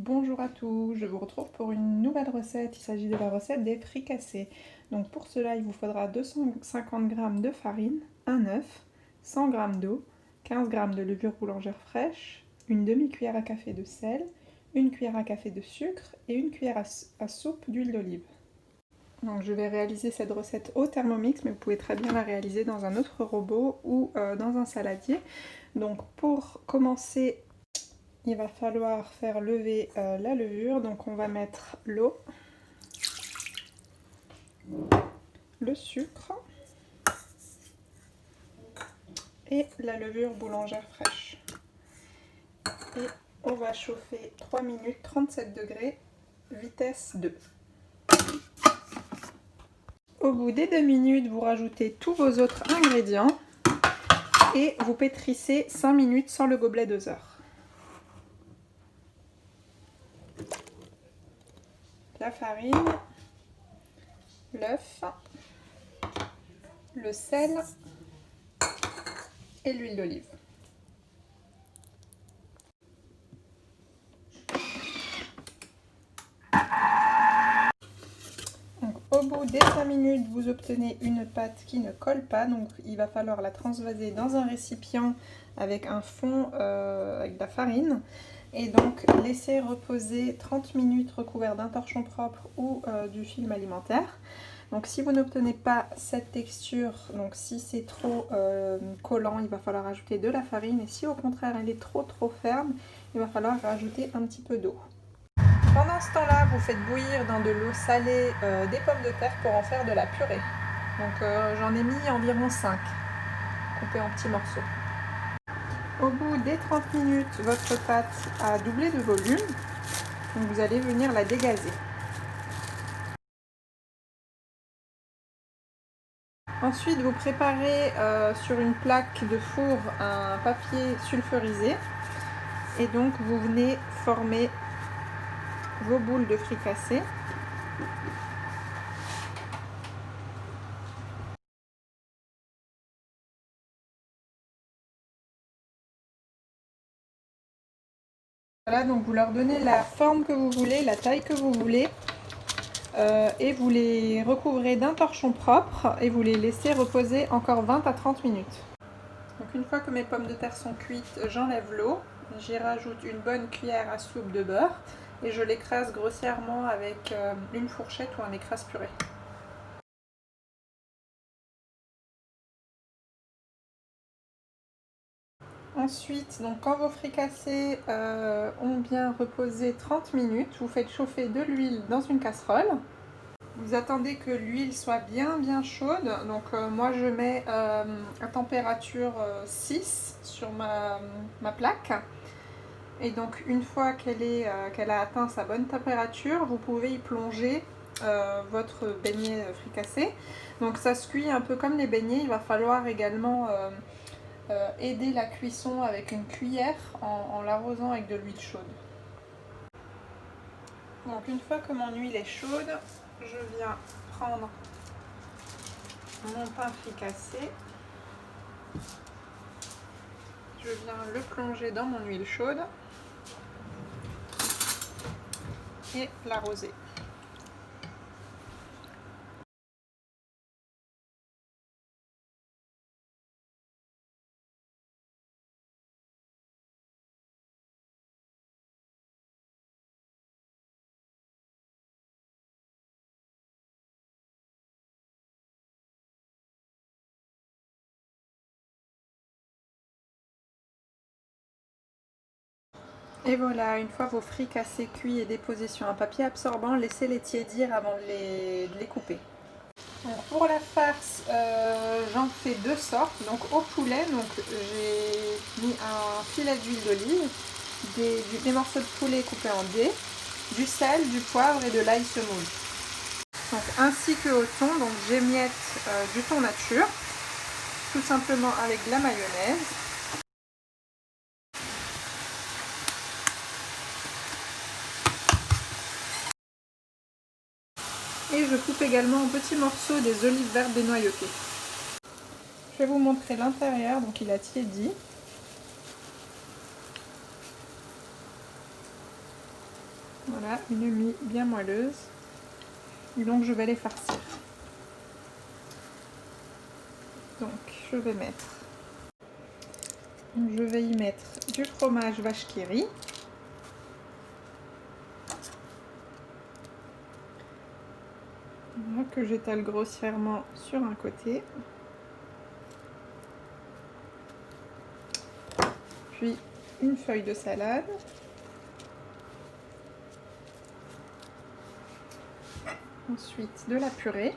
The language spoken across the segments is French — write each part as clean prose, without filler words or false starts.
Bonjour à tous, je vous retrouve pour une nouvelle recette. Il s'agit de la recette des fricassés. Donc pour cela, il vous faudra 250 g de farine, un œuf, 100 g d'eau, 15 g de levure boulangère fraîche, une demi-cuillère à café de sel, une cuillère à café de sucre et une cuillère à soupe d'huile d'olive. Donc je vais réaliser cette recette au Thermomix, mais vous pouvez très bien la réaliser dans un autre robot ou dans un saladier. Donc pour commencer, il va falloir faire lever la levure. Donc on va mettre l'eau, le sucre et la levure boulangère fraîche. Et on va chauffer 3 minutes, 37 degrés, vitesse 2. Au bout des 2 minutes, vous rajoutez tous vos autres ingrédients et vous pétrissez 5 minutes sans le gobelet doseur. La farine, l'œuf, le sel et l'huile d'olive. Au bout des 5 minutes, vous obtenez une pâte qui ne colle pas, donc il va falloir la transvaser dans un récipient avec un fond avec de la farine et donc laisser reposer 30 minutes recouvert d'un torchon propre ou du film alimentaire. Donc si vous n'obtenez pas cette texture, donc si c'est trop collant, il va falloir ajouter de la farine, et si au contraire elle est trop ferme, il va falloir rajouter un petit peu d'eau. Pendant ce temps-là, vous faites bouillir dans de l'eau salée des pommes de terre pour en faire de la purée. Donc j'en ai mis environ 5, coupées en petits morceaux. Au bout des 30 minutes, votre pâte a doublé de volume, donc vous allez venir la dégazer. Ensuite, vous préparez sur une plaque de four un papier sulfurisé et donc vous venez former vos boules de fricassés. Voilà, donc vous leur donnez la forme que vous voulez, la taille que vous voulez, et vous les recouvrez d'un torchon propre et vous les laissez reposer encore 20 à 30 minutes. Donc une fois que mes pommes de terre sont cuites, j'enlève l'eau, j'y rajoute une bonne cuillère à soupe de beurre et je l'écrase grossièrement avec une fourchette ou un écrase-purée. Ensuite, donc quand vos fricassés ont bien reposé 30 minutes, vous faites chauffer de l'huile dans une casserole. Vous attendez que l'huile soit bien chaude. Donc moi je mets à température 6 sur ma plaque. Et donc une fois qu'elle a atteint sa bonne température, vous pouvez y plonger votre beignet fricassé. Donc ça se cuit un peu comme les beignets. Il va falloir également aider la cuisson avec une cuillère en l'arrosant avec de l'huile chaude. Donc une fois que mon huile est chaude, je viens prendre mon pain fricassé. Je viens le plonger dans mon huile chaude et l'arroser. Et voilà, une fois vos fricassés cuits et déposés sur un papier absorbant, laissez-les tiédir avant de les couper. Donc pour la farce, j'en fais deux sortes. Donc au poulet, j'ai mis un filet d'huile d'olive, des morceaux de poulet coupés en dés, du sel, du poivre et de l'ail semoule. Donc ainsi que au thon, donc j'émiette du thon nature, tout simplement avec de la mayonnaise. Et je coupe également en petits morceaux des olives vertes dénoyautées. Je vais vous montrer l'intérieur, donc il a tiédi. Voilà, une mie bien moelleuse. Et donc je vais les farcir. Donc je vais y mettre du fromage vache qui rit. Voilà, que j'étale grossièrement sur un côté. Puis une feuille de salade. Ensuite de la purée.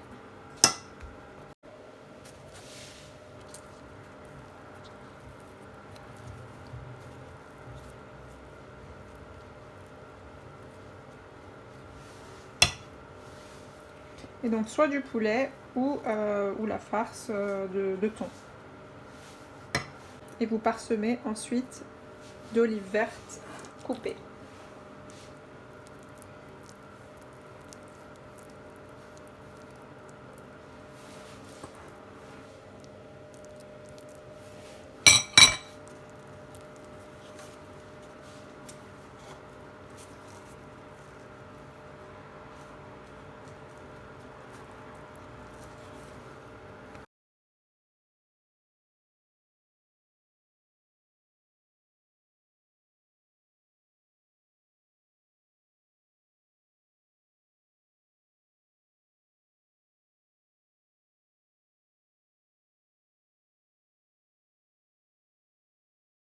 Et donc soit du poulet ou la farce de thon. Et vous parsemez ensuite d'olives vertes coupées.